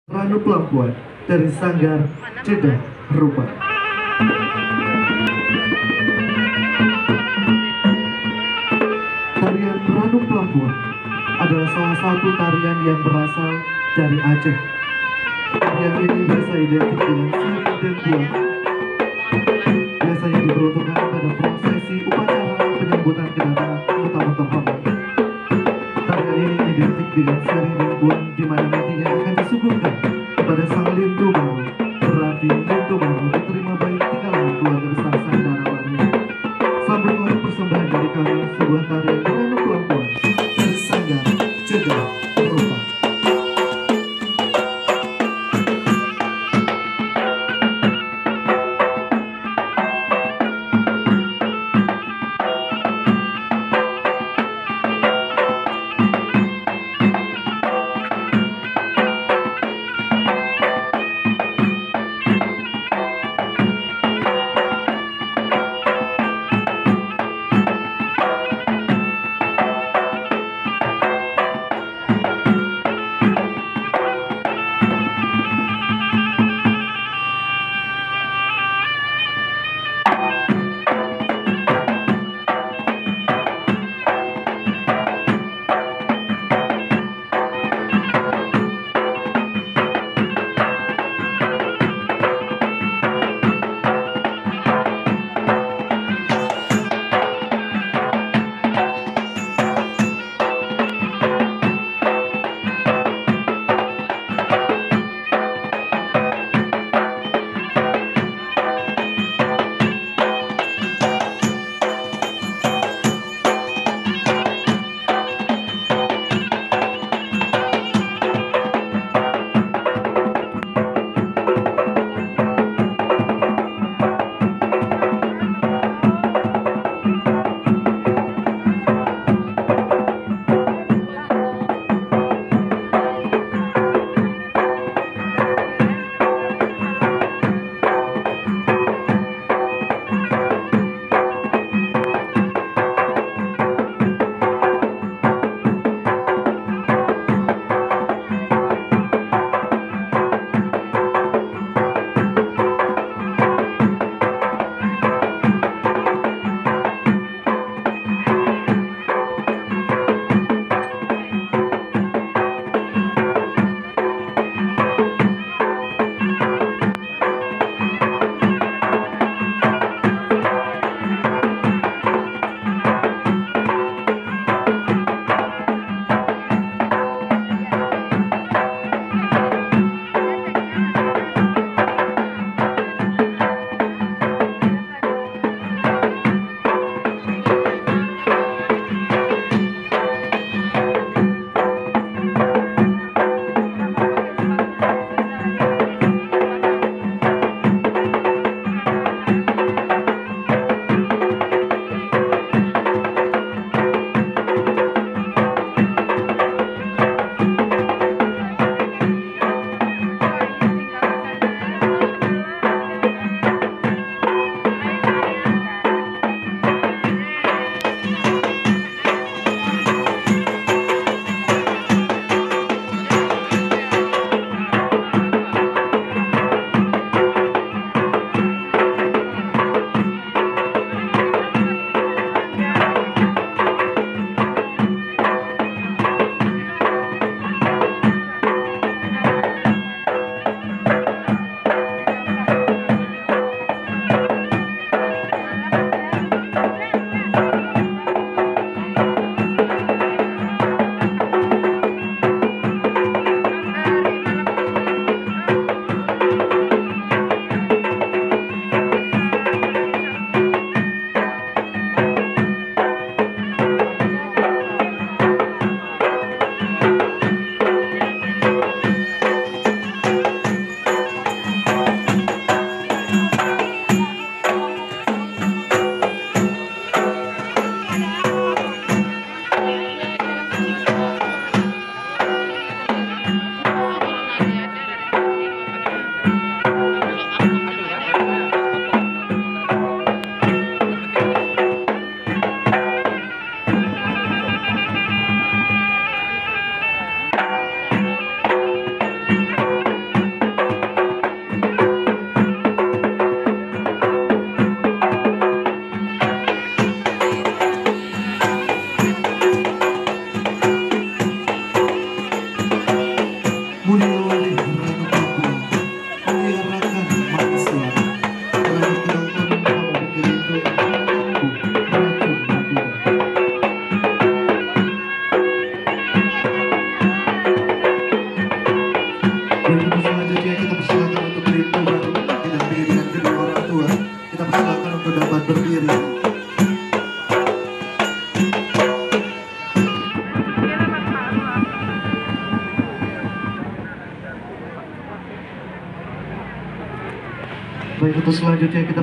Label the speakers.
Speaker 1: Ranup Lampuan dari Sanggar Jeddah Rupa. Tarian Ranup Lampuan adalah salah satu tarian yang berasal dari Aceh. Tarian ini biasa identik dengan sari dan buah. Biasanya diperuntukkan pada prosesi upacara penyambutan kedatangan tamu terhormat. Tarian ini identik dengan sari dan buah, di mana nantinya akan disuguhkan kepada sang lintu baru. Berarti lintu baru diterima baik di kalangan keluarga besar saudara baru. Sambutlah persembahan dari kami, sebuah tarian Ranup Lampuan dari Sanggar Jeddah Rupa. Baik, untuk selanjutnya kita